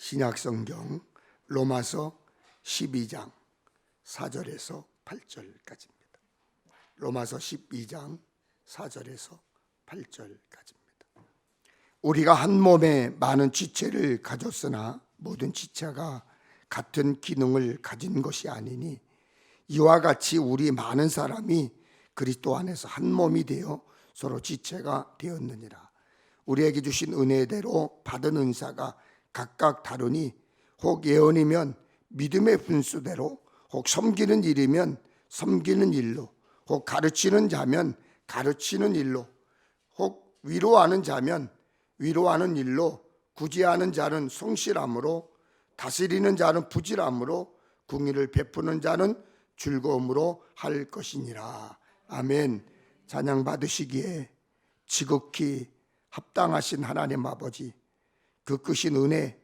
신약성경 로마서 12장 4절에서 8절까지입니다. 로마서 12장 4절에서 8절까지입니다. 우리가 한 몸에 많은 지체를 가졌으나 모든 지체가 같은 기능을 가진 것이 아니니 이와 같이 우리 많은 사람이 그리스도 안에서 한 몸이 되어 서로 지체가 되었느니라. 우리에게 주신 은혜대로 받은 은사가 각각 다르니 혹 예언이면 믿음의 분수대로, 혹 섬기는 일이면 섬기는 일로, 혹 가르치는 자면 가르치는 일로, 혹 위로하는 자면 위로하는 일로, 구제하는 자는 성실함으로, 다스리는 자는 부지런함으로, 궁의를 베푸는 자는 즐거움으로 할 것이니라. 아멘. 찬양 받으시기에 지극히 합당하신 하나님 아버지, 그 크신 은혜,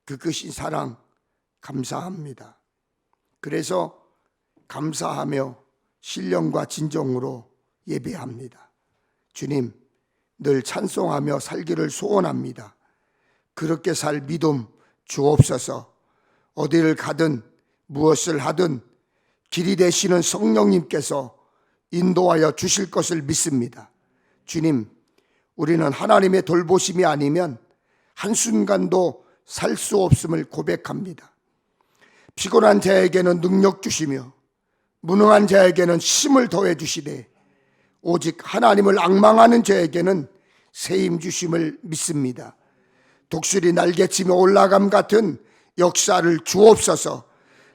그 크신 사랑 감사합니다. 그래서 감사하며 신령과 진정으로 예배합니다. 주님, 늘 찬송하며 살기를 소원합니다. 그렇게 살 믿음 주옵소서. 어디를 가든 무엇을 하든 길이 되시는 성령님께서 인도하여 주실 것을 믿습니다. 주님, 우리는 하나님의 돌보심이 아니면 한순간도 살 수 없음을 고백합니다. 피곤한 자에게는 능력 주시며 무능한 자에게는 힘을 더해 주시되 오직 하나님을 앙망하는 자에게는 세임 주심을 믿습니다. 독수리 날개치며 올라감 같은 역사를 주옵소서.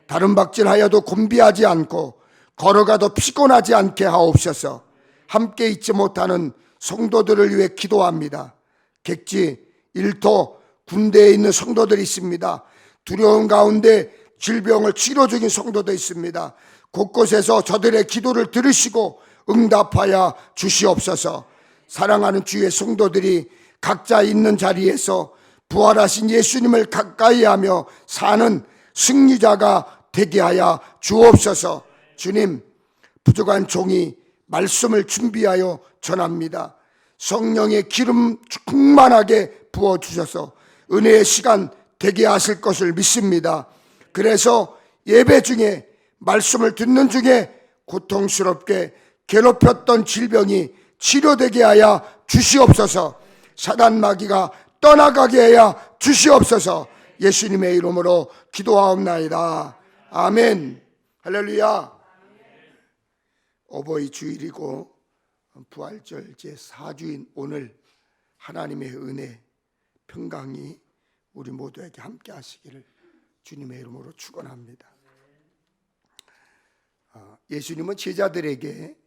다른 박질하여도 곤비하지 않고 걸어가도 피곤하지 않게 하옵소서. 함께 있지 못하는 성도들을 위해 기도합니다. 객지, 일터, 군대에 있는 성도들이 있습니다. 두려움 가운데 질병을 치료 중인 성도도 있습니다. 곳곳에서 저들의 기도를 들으시고 응답하여 주시옵소서. 사랑하는 주의 성도들이 각자 있는 자리에서 부활하신 예수님을 가까이 하며 사는 승리자가 되게 하여 주옵소서. 주님, 부족한 종이 말씀을 준비하여 전합니다. 성령의 기름 충만하게 부어주셔서 은혜의 시간 되게 하실 것을 믿습니다. 그래서 예배 중에 말씀을 듣는 중에 고통스럽게 괴롭혔던 질병이 치료되게 하여 주시옵소서. 사단 마귀가 떠나가게 하여 주시옵소서. 예수님의 이름으로 기도하옵나이다. 아멘. 할렐루야. 어버이 주일이고 부활절 제4주인 오늘 하나님의 은혜 평강이 우리 모두에게 함께 하시기를 주님의 이름으로 축원합니다. 예수님은 제자들에게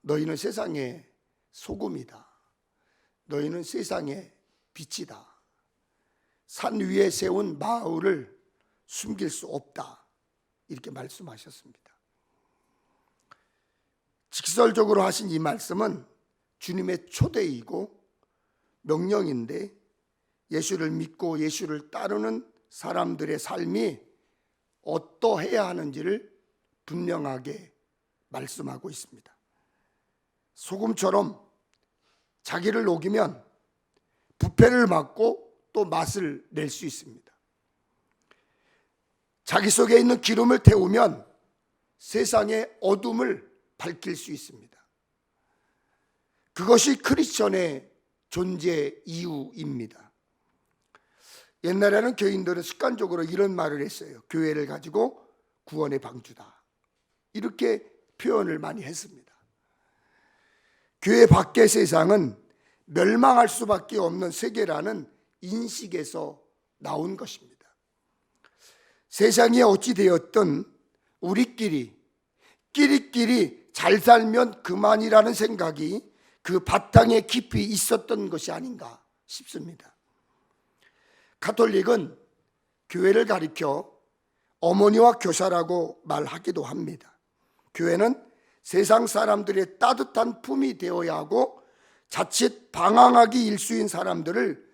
너희는 세상의 소금이다. 너희는 세상의 빛이다. 산 위에 세운 마을을 숨길 수 없다. 이렇게 말씀하셨습니다. 직설적으로 하신 이 말씀은 주님의 초대이고 명령인데 예수를 믿고 예수를 따르는 사람들의 삶이 어떠해야 하는지를 분명하게 말씀하고 있습니다. 소금처럼 자기를 녹이면 부패를 막고 또 맛을 낼 수 있습니다. 자기 속에 있는 기름을 태우면 세상의 어둠을 밝힐 수 있습니다. 그것이 크리스천의 존재 이유입니다. 옛날에는 교인들은 습관적으로 이런 말을 했어요. 교회를 가지고 구원의 방주다. 이렇게 표현을 많이 했습니다. 교회 밖의 세상은 멸망할 수밖에 없는 세계라는 인식에서 나온 것입니다. 세상이 어찌 되었든 우리끼리 끼리끼리 잘 살면 그만이라는 생각이 그 바탕에 깊이 있었던 것이 아닌가 싶습니다. 가톨릭은 교회를 가리켜 어머니와 교사라고 말하기도 합니다. 교회는 세상 사람들의 따뜻한 품이 되어야 하고 자칫 방황하기 일수인 사람들을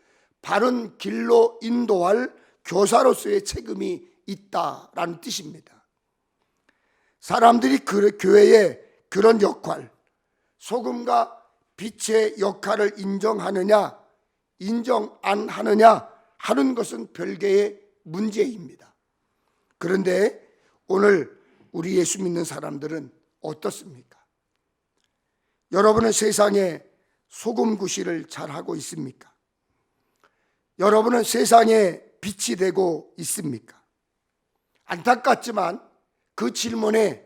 바른 길로 인도할 교사로서의 책임이 있다라는 뜻입니다. 사람들이 교회의 그런 역할, 소금과 빛의 역할을 인정하느냐 인정 안 하느냐 하는 것은 별개의 문제입니다. 그런데 오늘 우리 예수 믿는 사람들은 어떻습니까? 여러분은 세상에 소금 구실을 잘하고 있습니까? 여러분은 세상에 빛이 되고 있습니까? 안타깝지만 그 질문에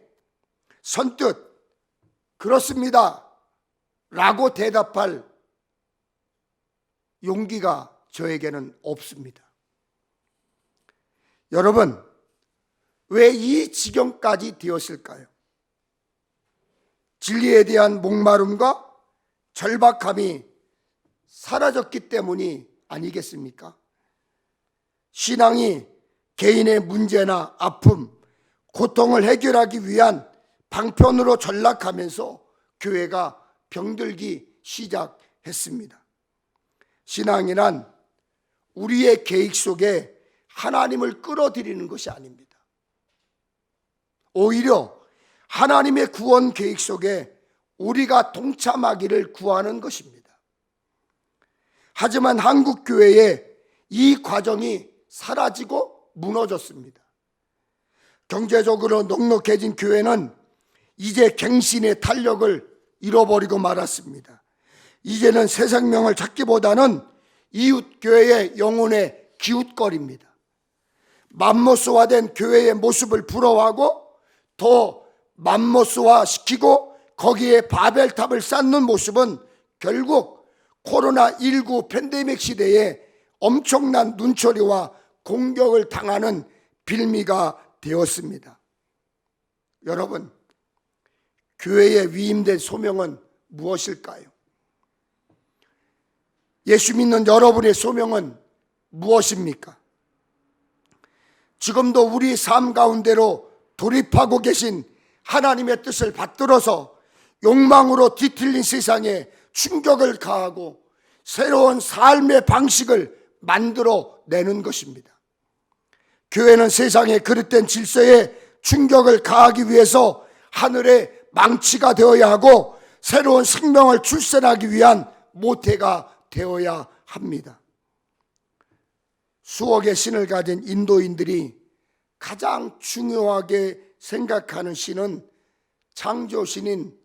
선뜻 그렇습니다 라고 대답할 용기가 저에게는 없습니다. 여러분, 왜 이 지경까지 되었을까요? 진리에 대한 목마름과 절박함이 사라졌기 때문이 아니겠습니까? 신앙이 개인의 문제나 아픔, 고통을 해결하기 위한 방편으로 전락하면서 교회가 병들기 시작했습니다. 신앙이란 우리의 계획 속에 하나님을 끌어들이는 것이 아닙니다. 오히려 하나님의 구원 계획 속에 우리가 동참하기를 구하는 것입니다. 하지만 한국 교회의 이 과정이 사라지고 무너졌습니다. 경제적으로 넉넉해진 교회는 이제 갱신의 탄력을 잃어버리고 말았습니다. 이제는 새 생명을 찾기보다는 이웃 교회의 영혼의 기웃거리입니다. 맘모스화된 교회의 모습을 부러워하고 더 맘모스화시키고 거기에 바벨탑을 쌓는 모습은 결국 코로나19 팬데믹 시대에 엄청난 눈초리와 공격을 당하는 빌미가 되었습니다. 여러분, 교회에 위임된 소명은 무엇일까요? 예수 믿는 여러분의 소명은 무엇입니까? 지금도 우리 삶 가운데로 돌입하고 계신 하나님의 뜻을 받들어서 욕망으로 뒤틀린 세상에 충격을 가하고 새로운 삶의 방식을 만들어 내는 것입니다. 교회는 세상의 그릇된 질서에 충격을 가하기 위해서 하늘의 망치가 되어야 하고 새로운 생명을 출산하기 위한 모태가 되어야 합니다. 수억의 신을 가진 인도인들이 가장 중요하게 생각하는 신은 창조신인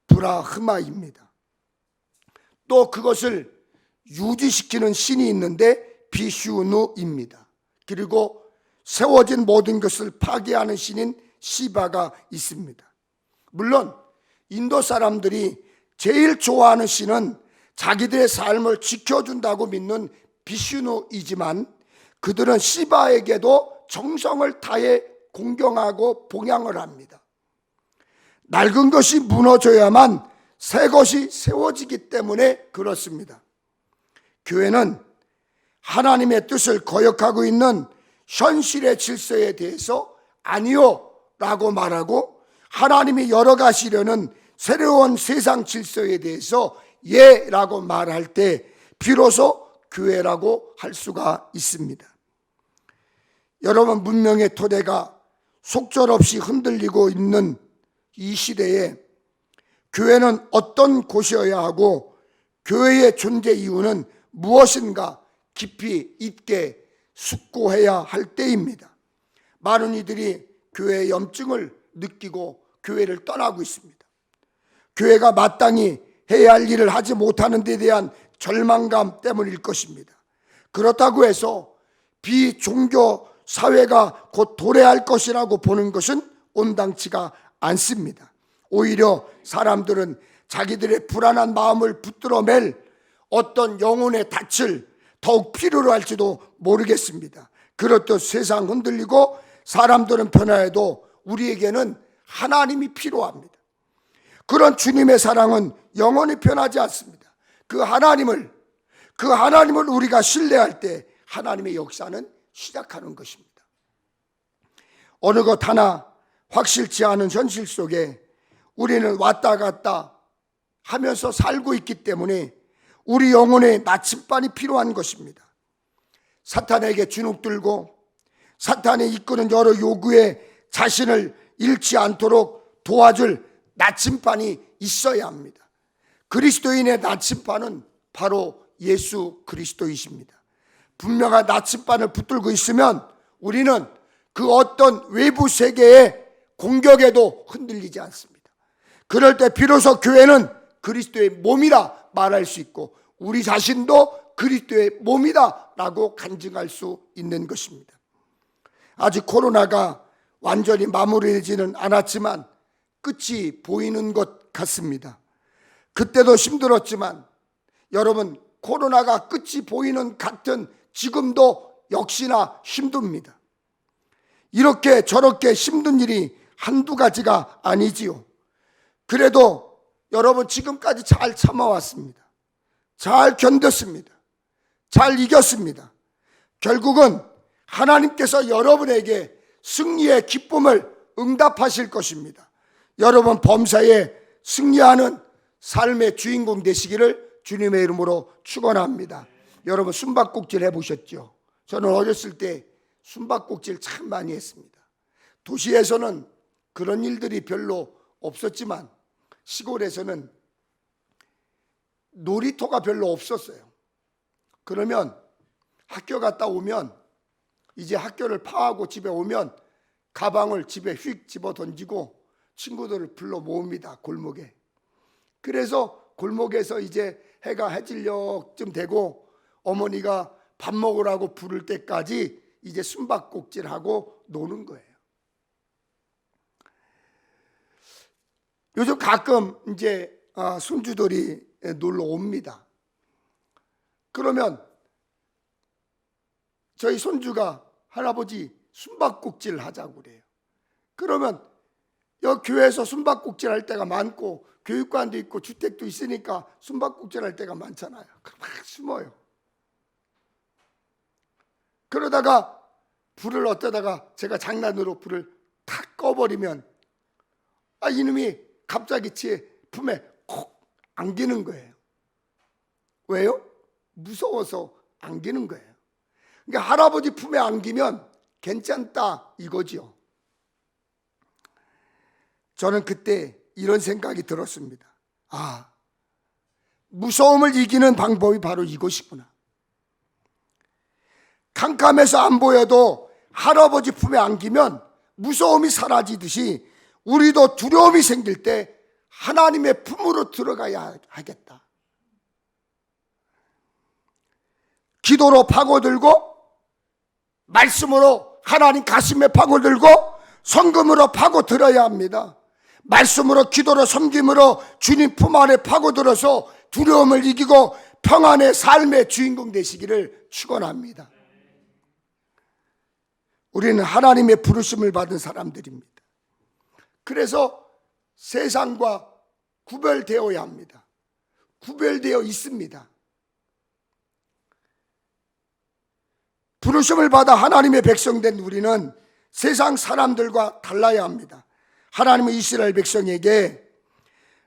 브라흐마입니다. 또 그것을 유지시키는 신이 있는데 비슈누입니다. 그리고 세워진 모든 것을 파괴하는 신인 시바가 있습니다. 물론 인도 사람들이 제일 좋아하는 신은 자기들의 삶을 지켜준다고 믿는 비슈누이지만 그들은 시바에게도 정성을 다해 공경하고 봉양을 합니다. 낡은 것이 무너져야만 새 것이 세워지기 때문에 그렇습니다. 교회는 하나님의 뜻을 거역하고 있는 현실의 질서에 대해서 아니요 라고 말하고 하나님이 열어가시려는 새로운 세상 질서에 대해서 예 라고 말할 때 비로소 교회라고 할 수가 있습니다. 여러분, 문명의 토대가 속절없이 흔들리고 있는 이 시대에 교회는 어떤 곳이어야 하고 교회의 존재 이유는 무엇인가 깊이 있게 숙고해야 할 때입니다. 많은 이들이 교회의 염증을 느끼고 교회를 떠나고 있습니다. 교회가 마땅히 해야 할 일을 하지 못하는 데 대한 절망감 때문일 것입니다. 그렇다고 해서 비종교 사회가 곧 도래할 것이라고 보는 것은 온당치가 않습니다. 오히려 사람들은 자기들의 불안한 마음을 붙들어 맬 어떤 영혼의 닻을 더욱 필요로 할지도 모르겠습니다. 그렇듯 세상 흔들리고 사람들은 변화해도 우리에게는 하나님이 필요합니다. 그런 주님의 사랑은 영원히 변하지 않습니다. 그 하나님을 우리가 신뢰할 때 하나님의 역사는 시작하는 것입니다. 어느 것 하나 확실치 않은 현실 속에 우리는 왔다 갔다 하면서 살고 있기 때문에 우리 영혼의 나침반이 필요한 것입니다. 사탄에게 주눅들고 사탄이 이끄는 여러 요구에 자신을 잃지 않도록 도와줄 나침반이 있어야 합니다. 그리스도인의 나침반은 바로 예수 그리스도이십니다. 분명한 나침반을 붙들고 있으면 우리는 그 어떤 외부 세계의 공격에도 흔들리지 않습니다. 그럴 때 비로소 교회는 그리스도의 몸이라 말할 수 있고 우리 자신도 그리스도의 몸이다 라고 간증할 수 있는 것입니다. 아직 코로나가 완전히 마무리되지는 않았지만 끝이 보이는 것 같습니다. 그때도 힘들었지만 여러분, 코로나가 끝이 보이는 같은 지금도 역시나 힘듭니다. 이렇게 저렇게 힘든 일이 한두 가지가 아니지요. 그래도 여러분 지금까지 잘 참아왔습니다. 잘 견뎠습니다. 잘 이겼습니다. 결국은 하나님께서 여러분에게 승리의 기쁨을 응답하실 것입니다. 여러분 범사에 승리하는 삶의 주인공 되시기를 주님의 이름으로 축원합니다. 여러분 숨바꼭질 해보셨죠? 저는 어렸을 때 숨바꼭질 참 많이 했습니다. 도시에서는 그런 일들이 별로 없었지만 시골에서는 놀이터가 별로 없었어요. 그러면 학교 갔다 오면 이제 학교를 파하고 집에 오면 가방을 집에 휙 집어 던지고 친구들을 불러 모읍니다. 골목에. 그래서 골목에서 이제 해가 해질녘쯤 되고 어머니가 밥 먹으라고 부를 때까지 이제 숨바꼭질하고 노는 거예요. 요즘 가끔 이제 손주들이 놀러 옵니다. 그러면 저희 손주가 할아버지 숨바꼭질 하자고 그래요. 그러면 여기 교회에서 숨바꼭질 할 때가 많고 교육관도 있고 주택도 있으니까 숨바꼭질 할 때가 많잖아요. 막 숨어요. 그러다가 불을 어쩌다가 제가 장난으로 불을 탁 꺼버리면 이놈이 갑자기 제 품에 콕 안기는 거예요. 왜요? 무서워서 안기는 거예요. 그러니까 할아버지 품에 안기면 괜찮다 이거지요. 저는 그때 이런 생각이 들었습니다. 무서움을 이기는 방법이 바로 이것이구나. 캄캄해서 안 보여도 할아버지 품에 안기면 무서움이 사라지듯이 우리도 두려움이 생길 때 하나님의 품으로 들어가야 하겠다. 기도로 파고들고 말씀으로 하나님 가슴에 파고들고 성금으로 파고들어야 합니다. 말씀으로 기도로 섬김으로 주님 품 안에 파고들어서 두려움을 이기고 평안의 삶의 주인공 되시기를 축원합니다. 우리는 하나님의 부르심을 받은 사람들입니다. 그래서 세상과 구별되어야 합니다. 구별되어 있습니다. 부르심을 받아 하나님의 백성 된 우리는 세상 사람들과 달라야 합니다. 하나님은 이스라엘 백성에게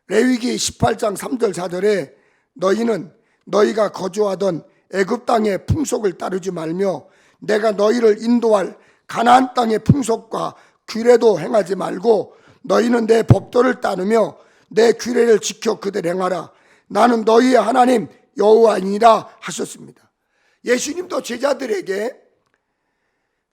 레위기 18장 3절 4절에 너희는 너희가 거주하던 애굽 땅의 풍속을 따르지 말며 내가 너희를 인도할 가나안 땅의 풍속과 규례도 행하지 말고 너희는 내 법도를 따르며 내 규례를 지켜 그대로 행하라. 나는 너희의 하나님 여호와이니라 하셨습니다. 예수님도 제자들에게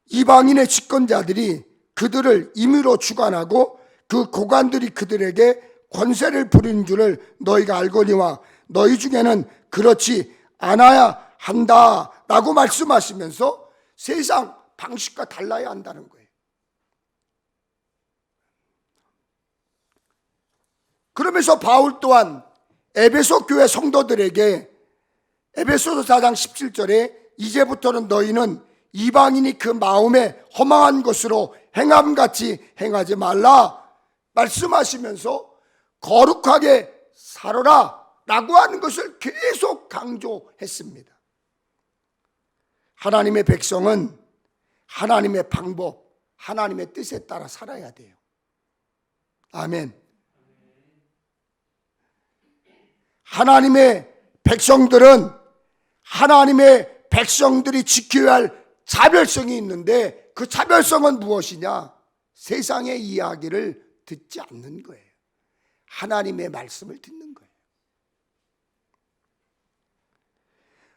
이방인의 집권자들이 그들을 임의로 주관하고 그 고관들이 그들에게 권세를 부리는 줄을 너희가 알거니와 너희 중에는 그렇지 않아야 한다 라고 말씀하시면서 세상 방식과 달라야 한다는 거예요. 그러면서 바울 또한 에베소 교회 성도들에게 에베소서 4장 17절에 이제부터는 너희는 이방인이 그 마음에 허망한 것으로 행함같이 행하지 말라 말씀하시면서 거룩하게 살아라 라고 하는 것을 계속 강조했습니다. 하나님의 백성은 하나님의 방법, 하나님의 뜻에 따라 살아야 돼요. 아멘. 하나님의 백성들은 하나님의 백성들이 지켜야 할 자별성이 있는데 그 자별성은 무엇이냐? 세상의 이야기를 듣지 않는 거예요. 하나님의 말씀을 듣는 거예요.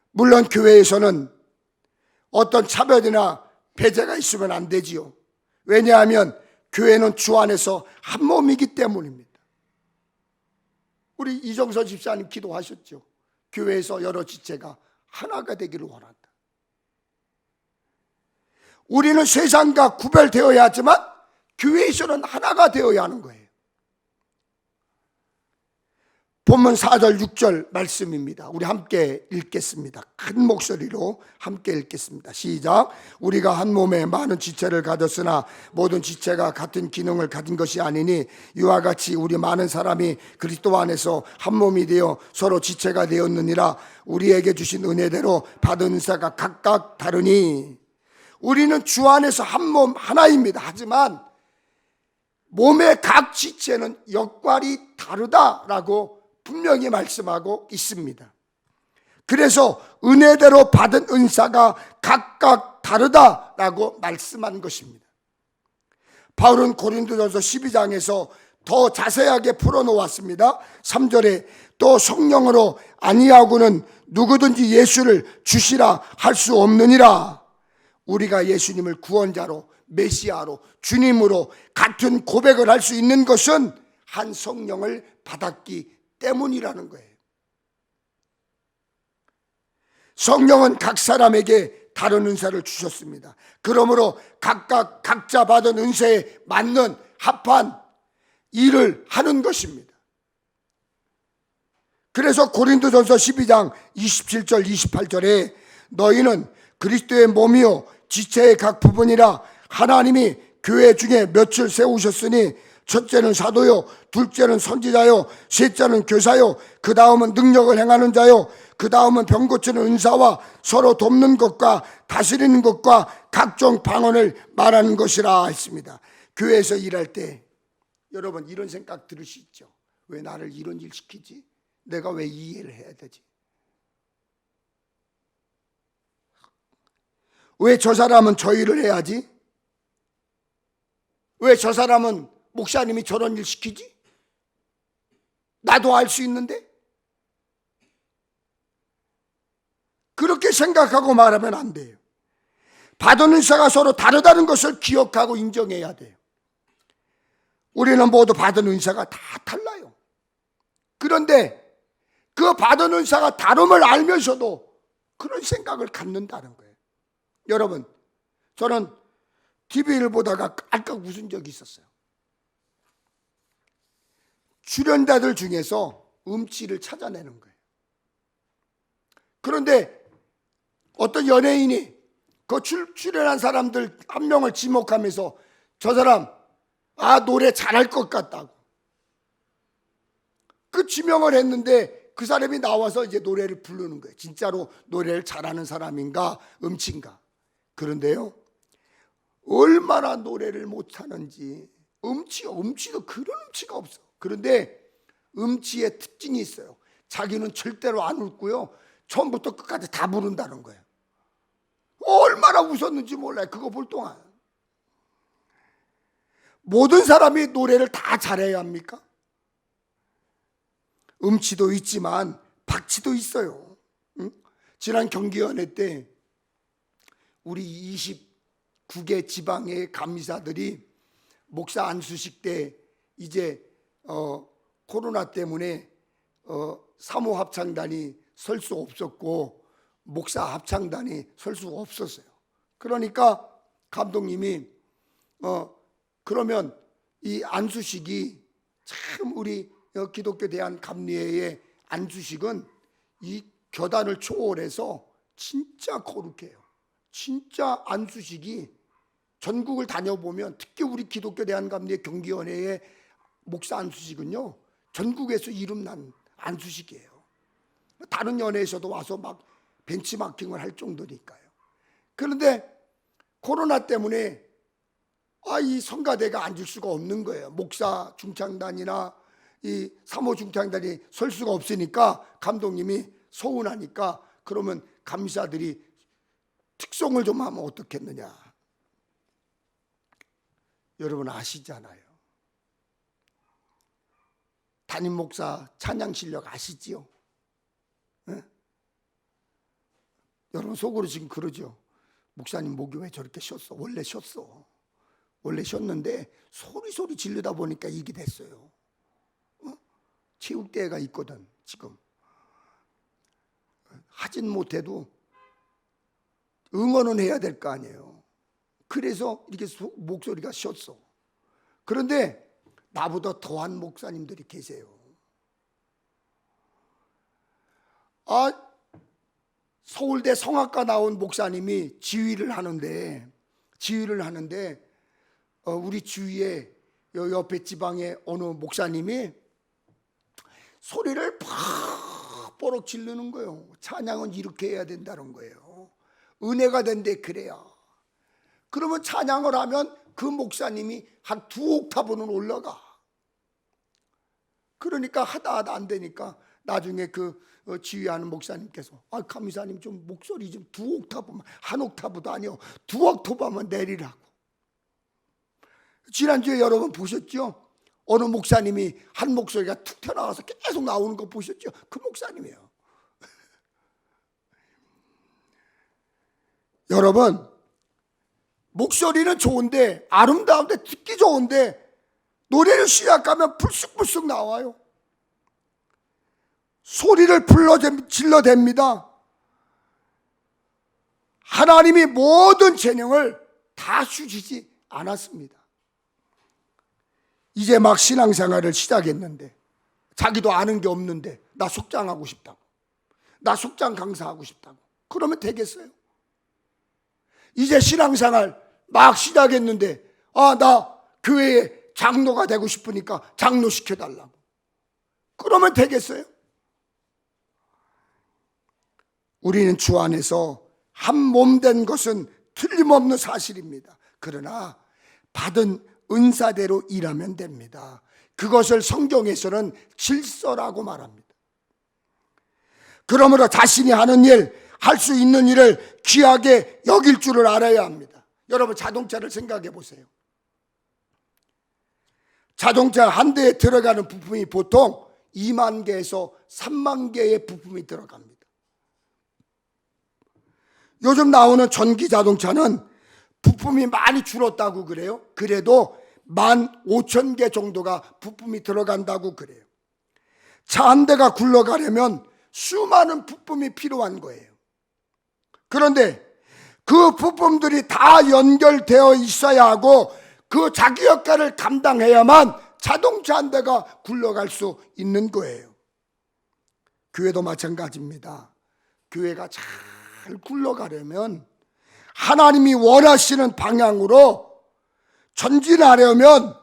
물론 교회에서는 어떤 차별이나 배제가 있으면 안 되지요. 왜냐하면 교회는 주 안에서 한 몸이기 때문입니다. 우리 이정서 집사님 기도하셨죠. 교회에서 여러 지체가 하나가 되기를 원한다. 우리는 세상과 구별되어야 하지만 교회에서는 하나가 되어야 하는 거예요. 본문 4절 6절 말씀입니다. 우리 함께 읽겠습니다. 큰 목소리로 함께 읽겠습니다. 시작. 우리가 한 몸에 많은 지체를 가졌으나 모든 지체가 같은 기능을 가진 것이 아니니 이와 같이 우리 많은 사람이 그리스도 안에서 한 몸이 되어 서로 지체가 되었느니라. 우리에게 주신 은혜대로 받은 은사가 각각 다르니 우리는 주 안에서 한 몸 하나입니다. 하지만 몸의 각 지체는 역할이 다르다라고 분명히 말씀하고 있습니다. 그래서 은혜대로 받은 은사가 각각 다르다라고 말씀한 것입니다. 바울은 고린도전서 12장에서 더 자세하게 풀어놓았습니다. 3절에 또 성령으로 아니하고는 누구든지 예수를 주시라 할 수 없느니라. 우리가 예수님을 구원자로 메시아로 주님으로 같은 고백을 할 수 있는 것은 한 성령을 받았기 때문이라는 거예요. 성령은 각 사람에게 다른 은사를 주셨습니다. 그러므로 각각 각자 받은 은사에 맞는 합한 일을 하는 것입니다. 그래서 고린도전서 12장 27절 28절에 너희는 그리스도의 몸이요 지체의 각 부분이라 하나님이 교회 중에 몇을 세우셨으니 첫째는 사도요, 둘째는 선지자요, 셋째는 교사요, 그 다음은 능력을 행하는 자요, 그 다음은 병 고치는 은사와 서로 돕는 것과 다스리는 것과 각종 방언을 말하는 것이라 했습니다. 교회에서 일할 때 여러분 이런 생각 들을 수 있죠. 왜 나를 이런 일 시키지? 내가 왜 이 일을 해야 되지? 왜 저 사람은 저 일을 해야지? 왜 저 사람은 목사님이 저런 일 시키지? 나도 알 수 있는데? 그렇게 생각하고 말하면 안 돼요. 받은 은사가 서로 다르다는 것을 기억하고 인정해야 돼요. 우리는 모두 받은 은사가 다 달라요. 그런데 그 받은 은사가 다름을 알면서도 그런 생각을 갖는다는 거예요. 여러분, 저는 TV를 보다가 깔깔 웃은 적이 있었어요. 출연자들 중에서 음치를 찾아내는 거예요. 그런데 어떤 연예인이 그 출연한 사람들 한 명을 지목하면서 저 사람 노래 잘할 것 같다고 그 지명을 했는데 그 사람이 나와서 이제 노래를 부르는 거예요. 진짜로 노래를 잘하는 사람인가 음치인가. 그런데요, 얼마나 노래를 못하는지. 음치도 그런 음치가 없어. 그런데 음치의 특징이 있어요. 자기는 절대로 안 웃고요, 처음부터 끝까지 다 부른다는 거예요. 얼마나 웃었는지 몰라요. 그거 볼 동안. 모든 사람이 노래를 다 잘해야 합니까? 음치도 있지만 박치도 있어요. 응? 지난 경기연회 때 우리 29개 지방의 감리사들이 목사 안수식 때 이제 코로나 때문에 사모 합창단이 설 수 없었고 목사 합창단이 설 수 없었어요. 그러니까 감독님이 그러면 이 안수식이 참 우리 기독교 대한감리회의 안수식은 이 교단을 초월해서 진짜 거룩해요. 진짜 안수식이 전국을 다녀보면 특히 우리 기독교 대한감리회 경기연회의 목사 안수식은요 전국에서 이름난 안수식이에요. 다른 연회에서도 와서 막 벤치마킹을 할 정도니까요. 그런데 코로나 때문에 이 성가대가 앉을 수가 없는 거예요. 목사 중창단이나 이 사모 중창단이 설 수가 없으니까 감독님이 서운하니까 그러면 감사들이 특송을 좀 하면 어떻겠느냐. 여러분 아시잖아요. 담임 목사 찬양 실력 아시지요? 네? 여러분 속으로 지금 그러죠. 목사님 목이 왜 저렇게 쉬었어? 원래 쉬었어. 원래 쉬었는데 소리 지르다 보니까 이게 됐어요. 체육대회가 있거든 지금. 하진 못해도 응원은 해야 될 거 아니에요. 그래서 이렇게 목소리가 쉬었어. 그런데 나보다 더한 목사님들이 계세요. 서울대 성악과 나온 목사님이 지휘를 하는데 우리 주위에 옆에 지방의 어느 목사님이 소리를 퍽 지르는 거예요. 찬양은 이렇게 해야 된다는 거예요. 은혜가 된대 그래야. 그러면 찬양을 하면 그 목사님이 한 2옥타브는 올라가. 그러니까 하다 안 되니까 나중에 그 지휘하는 목사님께서 감사님 좀 목소리 좀 2옥타브만, 1옥타브도 아니요 2옥타브만 내리라고. 지난주에 여러분 보셨죠? 어느 목사님이 한 목소리가 툭 튀어나와서 계속 나오는 거 보셨죠? 그 목사님이에요. 여러분, 목소리는 좋은데, 아름다운데, 듣기 좋은데 노래를 시작하면 불쑥불쑥 나와요. 소리를 질러댑니다. 하나님이 모든 재능을 다 주시지 않았습니다. 이제 막 신앙생활을 시작했는데 자기도 아는 게 없는데 나 숙장하고 싶다고, 나 숙장 강사하고 싶다고. 그러면 되겠어요? 이제 신앙생활 막 시작했는데 나 교회에 장로가 되고 싶으니까 장로 시켜달라고. 그러면 되겠어요? 우리는 주 안에서 한 몸 된 것은 틀림없는 사실입니다. 그러나 받은 은사대로 일하면 됩니다. 그것을 성경에서는 질서라고 말합니다. 그러므로 자신이 하는 일, 할 수 있는 일을 귀하게 여길 줄을 알아야 합니다. 여러분, 자동차를 생각해 보세요. 자동차 한 대에 들어가는 부품이 보통 2만 개에서 3만 개의 부품이 들어갑니다. 요즘 나오는 전기 자동차는 부품이 많이 줄었다고 그래요. 그래도 15,000개 정도가 부품이 들어간다고 그래요. 차 한 대가 굴러가려면 수많은 부품이 필요한 거예요. 그런데 그 부품들이 다 연결되어 있어야 하고 그 자기 역할을 감당해야만 자동차 한 대가 굴러갈 수 있는 거예요. 교회도 마찬가지입니다. 교회가 잘 굴러가려면, 하나님이 원하시는 방향으로 전진하려면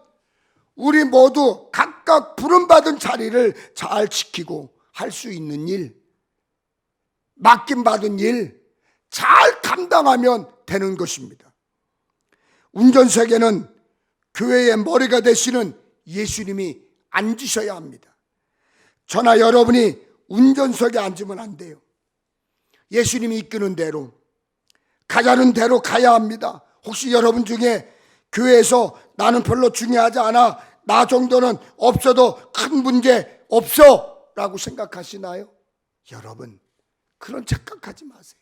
우리 모두 각각 부름받은 자리를 잘 지키고 할 수 있는 일, 맡김받은 일 잘 감당하면 되는 것입니다. 운전석에는 교회의 머리가 되시는 예수님이 앉으셔야 합니다. 저나 여러분이 운전석에 앉으면 안 돼요. 예수님이 이끄는 대로, 가자는 대로 가야 합니다. 혹시 여러분 중에 교회에서 나는 별로 중요하지 않아, 나 정도는 없어도 큰 문제 없어 라고 생각하시나요? 여러분, 그런 착각하지 마세요.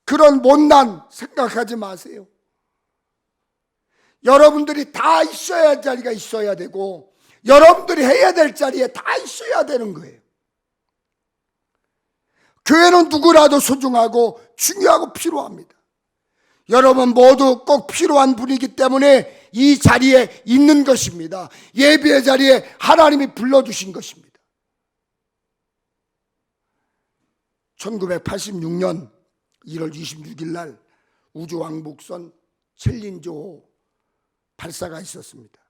그런 못난 생각하지 마세요. 여러분들이 다 있어야 할 자리가 있어야 되고, 여러분들이 해야 될 자리에 다 있어야 되는 거예요. 교회는 누구라도 소중하고 중요하고 필요합니다. 여러분 모두 꼭 필요한 분이기 때문에 이 자리에 있는 것입니다. 예배의 자리에 하나님이 불러주신 것입니다. 1986년 1월 26일 날 우주왕복선 챌린저 발사가 있었습니다.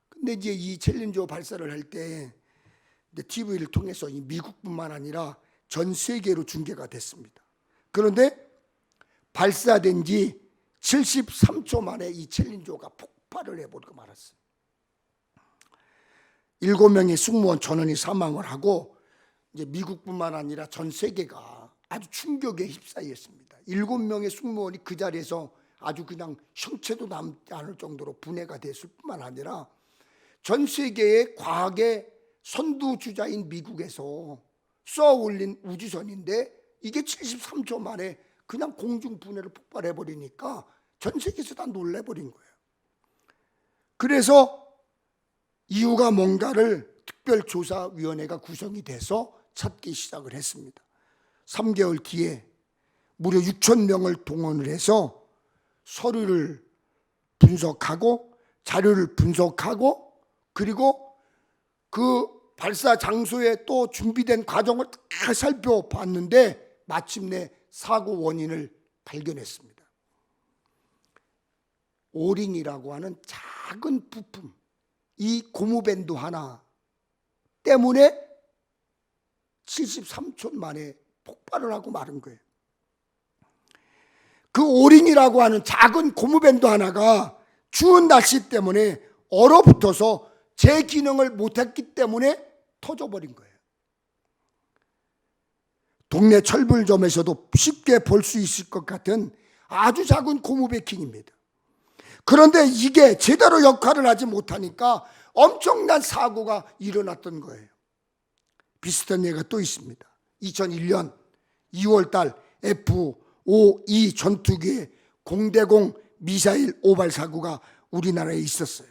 근데 이제 이 챌린저 발사를 할 때 TV를 통해서 이 미국뿐만 아니라 전 세계로 중계가 됐습니다. 그런데 발사된 지 73초 만에 이 챌린저가 폭발을 해버리고 말았어요. 7명의 승무원 전원이 사망을 하고, 이제 미국뿐만 아니라 전 세계가 아주 충격에 휩싸였습니다. 7명의 승무원이 그 자리에서 아주 그냥 형체도 남지 않을 정도로 분해가 됐을 뿐만 아니라 전 세계의 과학의 선두주자인 미국에서 쏘아 올린 우주선인데 이게 73초 만에 그냥 공중분해로 폭발해버리니까 전 세계에서 다 놀래버린 거예요. 그래서 이유가 뭔가를 특별조사위원회가 구성이 돼서 찾기 시작을 했습니다. 3개월 뒤에 무려 6천 명을 동원을 해서 서류를 분석하고 자료를 분석하고 그리고 그 발사 장소에 또 준비된 과정을 다 살펴봤는데 마침내 사고 원인을 발견했습니다. 오링이라고 하는 작은 부품, 이 고무밴드 하나 때문에 73초 만에 폭발을 하고 마른 거예요. 그 오링이라고 하는 작은 고무밴드 하나가 추운 날씨 때문에 얼어붙어서 제 기능을 못했기 때문에 터져버린 거예요. 동네 철물점에서도 쉽게 볼 수 있을 것 같은 아주 작은 고무 베킹입니다. 그런데 이게 제대로 역할을 하지 못하니까 엄청난 사고가 일어났던 거예요. 비슷한 예가 또 있습니다. 2001년 2월달 F-52 전투기의 공대공 미사일 오발 사고가 우리나라에 있었어요.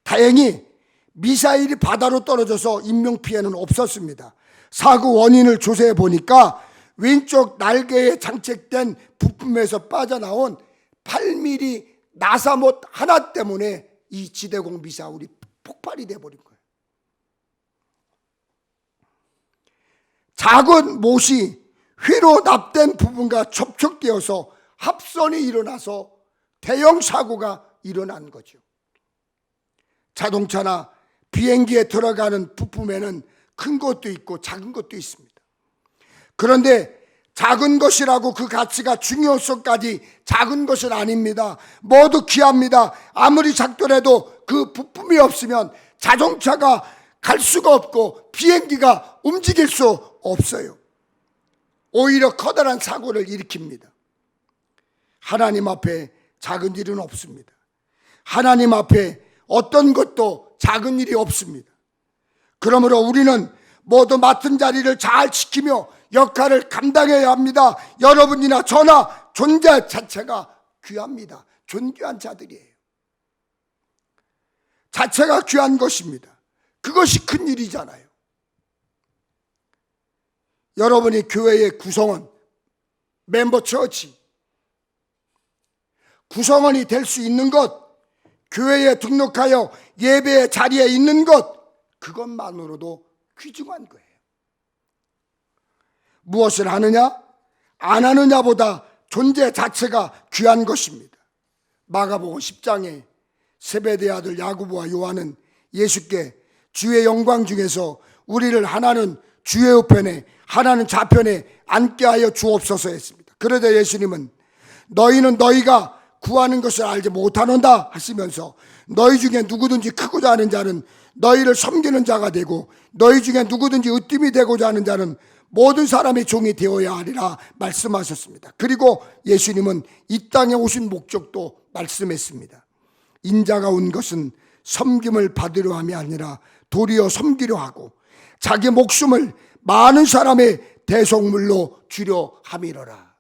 다행히 미사일이 바다로 떨어져서 인명피해는 없었습니다. 사고 원인을 조사해 보니까 왼쪽 날개에 장착된 부품에서 빠져나온 8mm 나사못 하나 때문에 이 지대공 미사일이 폭발이 돼버린 거예요. 작은 못이 휘로 납된 부분과 접촉되어서 합선이 일어나서 대형 사고가 일어난 거죠. 자동차나 비행기에 들어가는 부품에는 큰 것도 있고 작은 것도 있습니다. 그런데 작은 것이라고 그 가치가 중요성까지 작은 것은 아닙니다. 모두 귀합니다. 아무리 작더라도 그 부품이 없으면 자동차가 갈 수가 없고 비행기가 움직일 수 없어요. 오히려 커다란 사고를 일으킵니다. 하나님 앞에 작은 일은 없습니다. 하나님 앞에 어떤 것도 작은 일이 없습니다. 그러므로 우리는 모두 맡은 자리를 잘 지키며 역할을 감당해야 합니다. 여러분이나 저나 존재 자체가 귀합니다. 존귀한 자들이에요. 자체가 귀한 것입니다. 그것이 큰 일이잖아요. 여러분이 교회의 구성원, 멤버 처치, 구성원이 될 수 있는 것, 교회에 등록하여 예배의 자리에 있는 것, 그것만으로도 귀중한 거예요. 무엇을 하느냐? 안 하느냐보다 존재 자체가 귀한 것입니다. 마가복음 10장에 세베대의 아들 야고보와 요한은 예수께 주의 영광 중에서 우리를 하나는 주의 우편에 하나는 좌편에 앉게 하여 주옵소서 했습니다. 그러자 예수님은 너희는 너희가 구하는 것을 알지 못하는다 하시면서 너희 중에 누구든지 크고자 하는 자는 너희를 섬기는 자가 되고 너희 중에 누구든지 으뜸이 되고자 하는 자는 모든 사람의 종이 되어야 하리라 말씀하셨습니다. 그리고 예수님은 이 땅에 오신 목적도 말씀했습니다. 인자가 온 것은 섬김을 받으려 함이 아니라 도리어 섬기려 하고 자기 목숨을 많은 사람의 대속물로 주려 함이로라.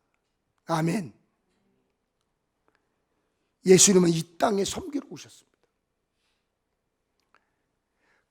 아멘. 예수님은 이 땅에 섬기러 오셨습니다.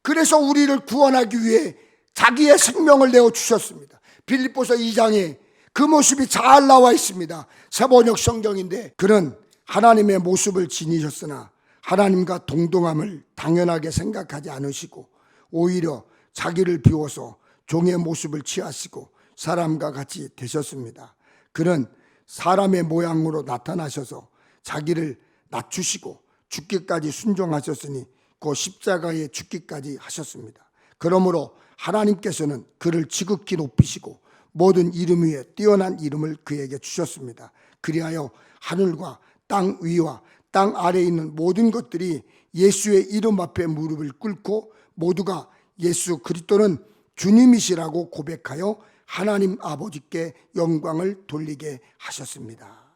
그래서 우리를 구원하기 위해 자기의 생명을 내어주셨습니다. 빌립보서 2장에 그 모습이 잘 나와 있습니다. 세번역 성경인데 그는 하나님의 모습을 지니셨으나 하나님과 동등함을 당연하게 생각하지 않으시고 오히려 자기를 비워서 종의 모습을 취하시고 사람과 같이 되셨습니다. 그는 사람의 모양으로 나타나셔서 자기를 낮추시고 죽기까지 순종하셨으니 그 십자가에 죽기까지 하셨습니다. 그러므로 하나님께서는 그를 지극히 높이시고 모든 이름 위에 뛰어난 이름을 그에게 주셨습니다. 그리하여 하늘과 땅 위와 땅 아래에 있는 모든 것들이 예수의 이름 앞에 무릎을 꿇고 모두가 예수 그리스도는 주님이시라고 고백하여 하나님 아버지께 영광을 돌리게 하셨습니다.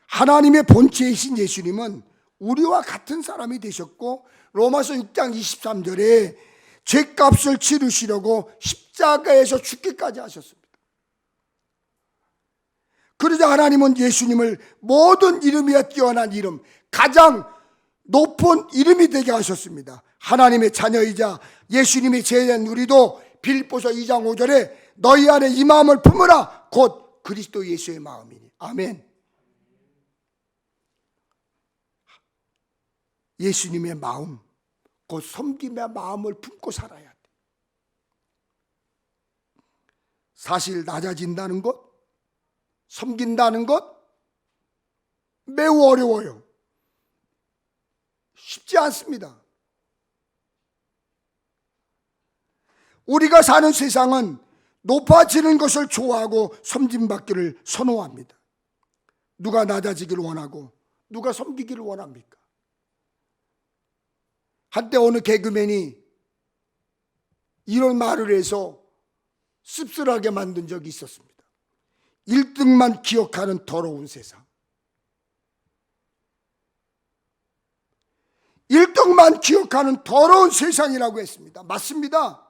하나님의 본체이신 예수님은 우리와 같은 사람이 되셨고 로마서 6장 23절에 죄값을 치르시려고 십자가에서 죽기까지 하셨습니다. 그러자 하나님은 예수님을 모든 이름 위에 뛰어난 이름, 가장 높은 이름이 되게 하셨습니다. 하나님의 자녀이자 예수님의 제자인 우리도 빌립보서 2장 5절에 너희 안에 이 마음을 품으라 곧 그리스도 예수의 마음이니. 아멘. 예수님의 마음, 곧 섬김의 마음을 품고 살아야 돼. 사실 낮아진다는 것, 섬긴다는 것 매우 어려워요. 쉽지 않습니다. 우리가 사는 세상은 높아지는 것을 좋아하고 섬김받기를 선호합니다. 누가 낮아지기를 원하고 누가 섬기기를 원합니까? 한때 어느 개그맨이 이런 말을 해서 씁쓸하게 만든 적이 있었습니다. 1등만 기억하는 더러운 세상. 1등만 기억하는 더러운 세상이라고 했습니다. 맞습니다.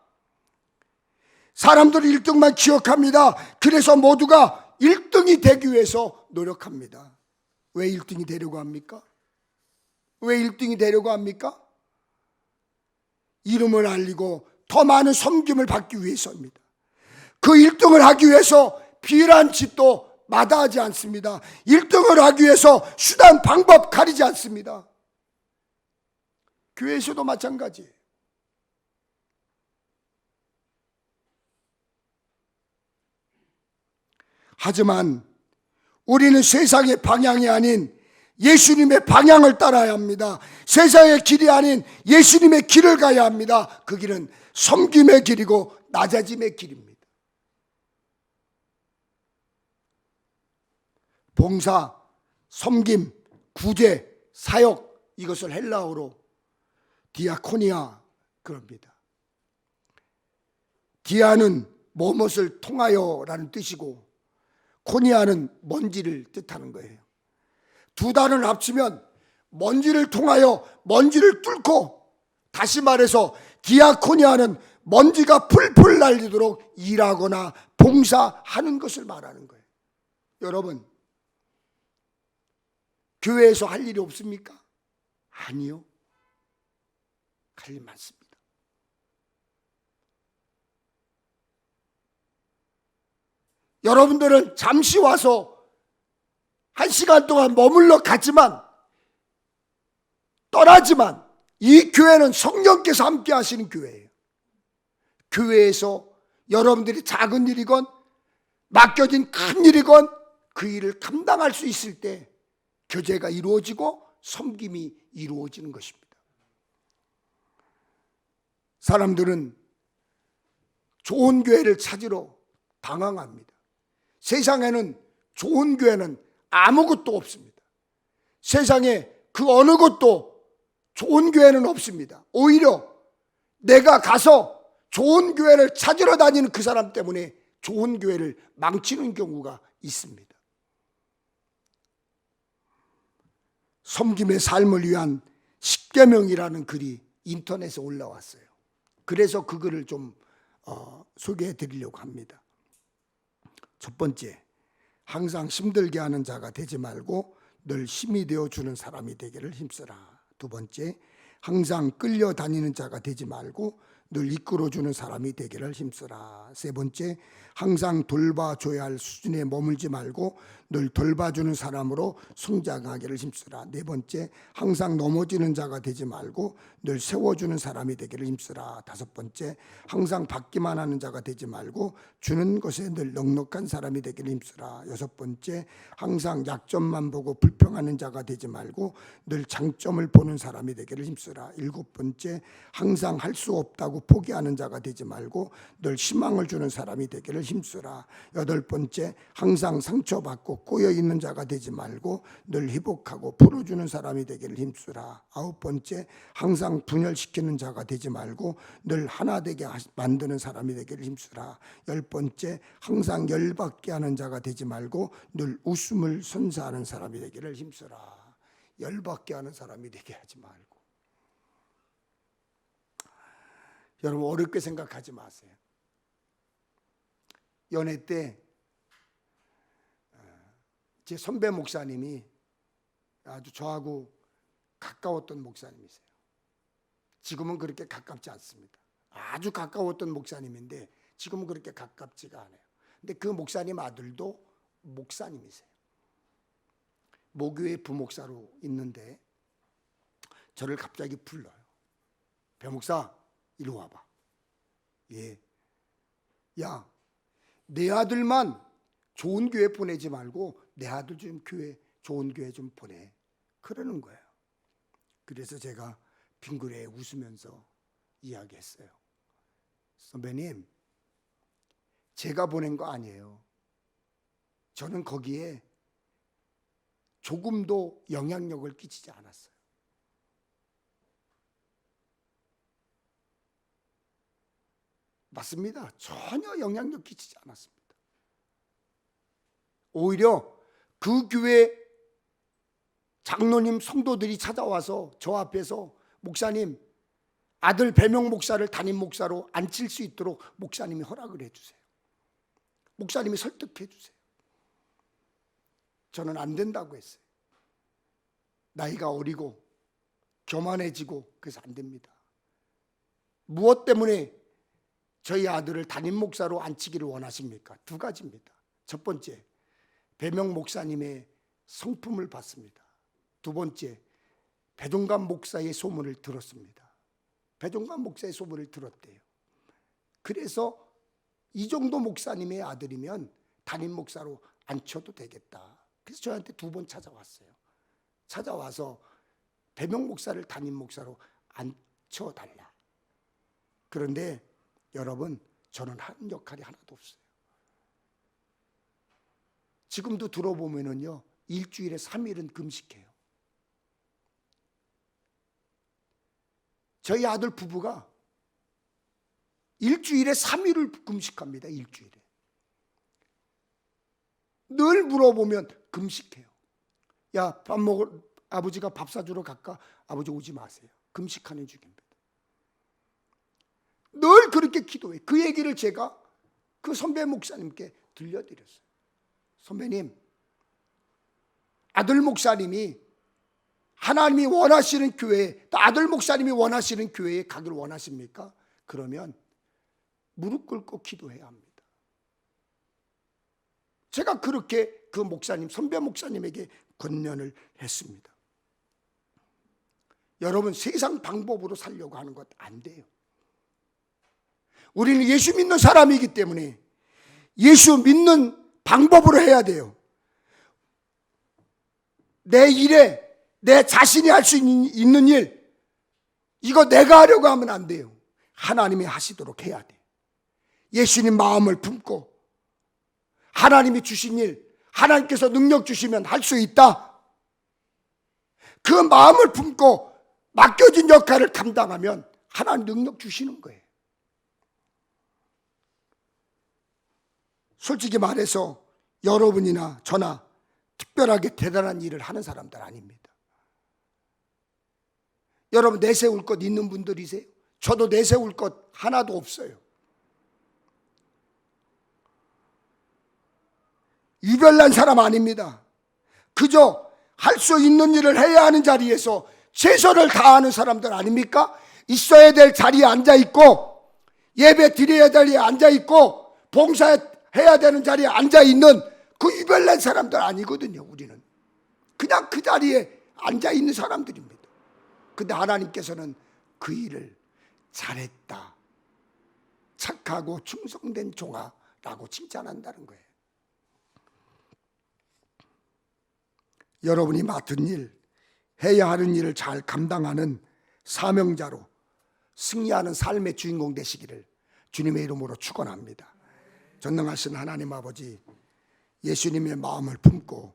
사람들이 1등만 기억합니다. 그래서 모두가 1등이 되기 위해서 노력합니다. 왜 1등이 되려고 합니까? 왜 1등이 되려고 합니까? 이름을 알리고 더 많은 섬김을 받기 위해서입니다. 그 1등을 하기 위해서 비일한 짓도 마다하지 않습니다. 1등을 하기 위해서 수단, 방법 가리지 않습니다. 교회에서도 마찬가지예요. 하지만 우리는 세상의 방향이 아닌 예수님의 방향을 따라야 합니다. 세상의 길이 아닌 예수님의 길을 가야 합니다. 그 길은 섬김의 길이고 낮아짐의 길입니다. 봉사, 섬김, 구제, 사역, 이것을 헬라어로 디아코니아 그럽니다. 디아는 무엇을 통하여라는 뜻이고 코니아는 먼지를 뜻하는 거예요. 두 단어를 합치면 먼지를 통하여 먼지를 뚫고, 다시 말해서 디아코니아는 먼지가 풀풀 날리도록 일하거나 봉사하는 것을 말하는 거예요. 여러분, 교회에서 할 일이 없습니까? 아니요. 할 일 많습니다. 여러분들은 잠시 와서 1시간 동안 머물러 갔지만, 떠나지만 이 교회는 성령께서 함께 하시는 교회예요. 교회에서 여러분들이 작은 일이건 맡겨진 큰 일이건 그 일을 감당할 수 있을 때 교제가 이루어지고 섬김이 이루어지는 것입니다. 사람들은 좋은 교회를 찾으러 당황합니다. 세상에는 좋은 교회는 아무것도 없습니다. 세상에 그 어느 것도 좋은 교회는 없습니다. 오히려 내가 가서 좋은 교회를 찾으러 다니는 그 사람 때문에 좋은 교회를 망치는 경우가 있습니다. 섬김의 삶을 위한 십계명이라는 글이 인터넷에 올라왔어요. 그래서 그 글을 좀 소개해 드리려고 합니다. 첫 번째, 항상 힘들게 하는 자가 되지 말고 늘 힘이 되어주는 사람이 되기를 힘쓰라. 두 번째, 항상 끌려다니는 자가 되지 말고 늘 이끌어주는 사람이 되기를 힘쓰라. 세 번째, 항상 돌봐줘야 할 수준에 머물지 말고 늘 돌봐주는 사람으로 성장하기를 힘쓰라. 네 번째, 항상 넘어지는 자가 되지 말고 늘 세워주는 사람이 되기를 힘쓰라. 다섯 번째, 항상 받기만 하는 자가 되지 말고 주는 것에 늘 넉넉한 사람이 되기를 힘쓰라. 여섯 번째, 항상 약점만 보고 불평하는 자가 되지 말고 늘 장점을 보는 사람이 되기를 힘쓰라. 일곱 번째, 항상 할 수 없다고 포기하는 자가 되지 말고 늘 희망을 주는 사람이 되기를 힘쓰라. 여덟 번째, 항상 상처받고 꼬여있는 자가 되지 말고 늘 회복하고 풀어주는 사람이 되기를 힘쓰라. 아홉 번째, 항상 분열시키는 자가 되지 말고 늘 하나 되게 만드는 사람이 되기를 힘쓰라. 열 번째, 항상 열받게 하는 자가 되지 말고 늘 웃음을 선사하는 사람이 되기를 힘쓰라. 열받게 하는 사람이 되게 하지 말고. 여러분, 어렵게 생각하지 마세요. 연애 때 제 선배 목사님이 아주 저하고 가까웠던 목사님이세요. 지금은 그렇게 가깝지 않습니다. 아주 가까웠던 목사님인데 지금은 그렇게 가깝지가 않아요. 근데 그 목사님 아들도 목사님이세요. 모교회 부목사로 있는데 저를 갑자기 불러요. 배 목사, 이리 와봐. 예. 야, 내 아들만 좋은 교회 보내지 말고 내 아들 좀 좋은 교회 좀 보내. 그러는 거예요. 그래서 제가 빙그레 웃으면서 이야기했어요. 선배님, 제가 보낸 거 아니에요. 저는 거기에 조금도 영향력을 끼치지 않았어요. 맞습니다. 전혀 영향력 끼치지 않았습니다. 오히려 그 교회 장로님 성도들이 찾아와서 저 앞에서 목사님, 아들 배명 목사를 담임 목사로 앉힐 수 있도록 목사님이 허락을 해주세요. 목사님이 설득해 주세요. 저는 안 된다고 했어요. 나이가 어리고 교만해지고 그래서 안 됩니다. 무엇 때문에 저희 아들을 담임 목사로 앉히기를 원하십니까? 두 가지입니다. 첫 번째, 배명 목사님의 성품을 봤습니다. 두 번째, 배종관 목사의 소문을 들었습니다. 배종관 목사의 소문을 들었대요. 그래서 이 정도 목사님의 아들이면 담임 목사로 앉혀도 되겠다. 그래서 저한테 두 번 찾아왔어요. 찾아와서 배명 목사를 담임 목사로 앉혀달라. 그런데 여러분, 저는 하는 역할이 하나도 없어요. 지금도 들어보면은요, 일주일에 3일은 금식해요. 저희 아들 부부가 일주일에 3일을 금식합니다. 일주일에. 늘 물어보면 금식해요. 야, 밥 먹을, 아버지가 밥 사주러 갈까? 아버지 오지 마세요. 금식하는 중입니다. 늘 그렇게 기도해. 그 얘기를 제가 그 선배 목사님께 들려드렸어요. 선배님, 아들 목사님이 하나님이 원하시는 교회에, 또 아들 목사님이 원하시는 교회에 가길 원하십니까? 그러면 무릎 꿇고 기도해야 합니다. 제가 그렇게 그 목사님, 선배 목사님에게 권면을 했습니다. 여러분, 세상 방법으로 살려고 하는 것 안 돼요. 우리는 예수 믿는 사람이기 때문에 예수 믿는 방법으로 해야 돼요. 내 일에 내 자신이 할 수 있는 일, 이거 내가 하려고 하면 안 돼요. 하나님이 하시도록 해야 돼. 예수님 마음을 품고 하나님이 주신 일, 하나님께서 능력 주시면 할 수 있다. 그 마음을 품고 맡겨진 역할을 감당하면 하나님 능력 주시는 거예요. 솔직히 말해서 여러분이나 저나 특별하게 대단한 일을 하는 사람들 아닙니다. 여러분, 내세울 것 있는 분들이세요? 저도 내세울 것 하나도 없어요. 유별난 사람 아닙니다. 그저 할 수 있는 일을 해야 하는 자리에서 최선을 다하는 사람들 아닙니까? 있어야 될 자리에 앉아있고, 예배 드려야 될 자리에 앉아있고, 봉사해야 되는 자리에 앉아있는 그 유별난 사람들 아니거든요. 우리는 그냥 그 자리에 앉아있는 사람들입니다. 근데 하나님께서는 그 일을 잘했다, 착하고 충성된 종아라고 칭찬한다는 거예요. 여러분이 맡은 일, 해야 하는 일을 잘 감당하는 사명자로 승리하는 삶의 주인공 되시기를 주님의 이름으로 축원합니다. 전능하신 하나님 아버지, 예수님의 마음을 품고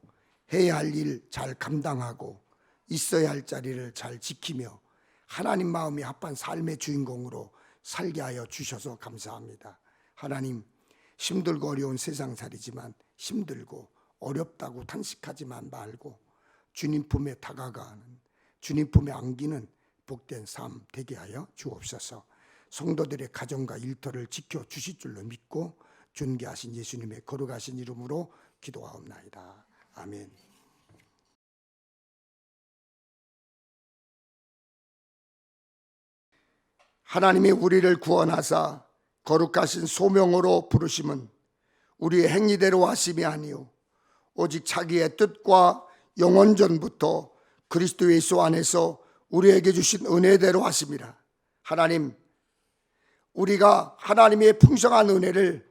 해야 할 일 잘 감당하고 있어야 할 자리를 잘 지키며 하나님 마음이 합한 삶의 주인공으로 살게 하여 주셔서 감사합니다. 하나님, 힘들고 어려운 세상살이지만 힘들고 어렵다고 탄식하지만 말고 주님 품에 다가가는, 주님 품에 안기는 복된 삶 되게 하여 주옵소서. 성도들의 가정과 일터를 지켜주실 줄로 믿고 존귀하신 예수님의 거룩하신 이름으로 기도하옵나이다. 아멘. 하나님이 우리를 구원하사 거룩하신 소명으로 부르심은 우리의 행위대로 하심이 아니요 오직 자기의 뜻과 영원전부터 그리스도 예수 안에서 우리에게 주신 은혜대로 하심이라. 하나님, 우리가 하나님의 풍성한 은혜를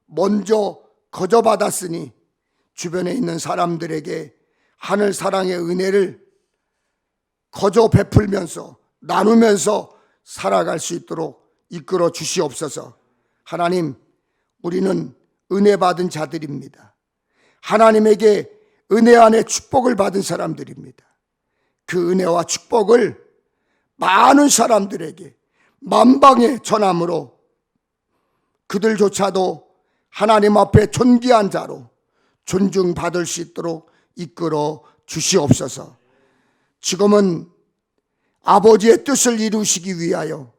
먼저 거저받았으니 주변에 있는 사람들에게 하늘 사랑의 은혜를 거저 베풀면서 나누면서 살아갈 수 있도록 이끌어 주시옵소서. 하나님, 우리는 은혜 받은 자들입니다. 하나님에게 은혜 안에 축복을 받은 사람들입니다. 그 은혜와 축복을 많은 사람들에게 만방에 전함으로 그들조차도 하나님 앞에 존귀한 자로 존중받을 수 있도록 이끌어 주시옵소서. 지금은 아버지의 뜻을 이루시기 위하여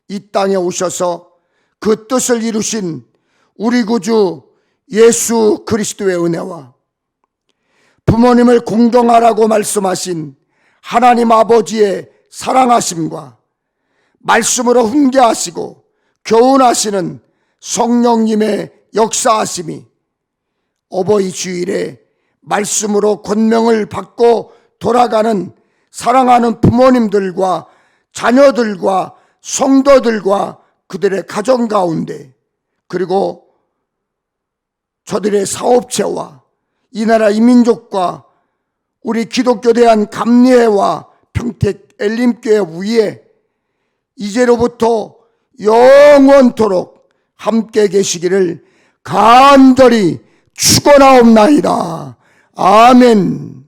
이 땅에 오셔서 그 뜻을 이루신 우리 구주 예수 그리스도의 은혜와 부모님을 공경하라고 말씀하신 하나님 아버지의 사랑하심과 말씀으로 훈계하시고 교훈하시는 성령님의 역사하심이 어버이 주일에 말씀으로 권명을 받고 돌아가는 사랑하는 부모님들과 자녀들과 성도들과 그들의 가정 가운데, 그리고 저들의 사업체와 이 나라 이 민족과 우리 기독교 대한 감리회와 평택 엘림교회 위에 이제로부터 영원토록 함께 계시기를 간절히 축원하옵나이다. 아멘.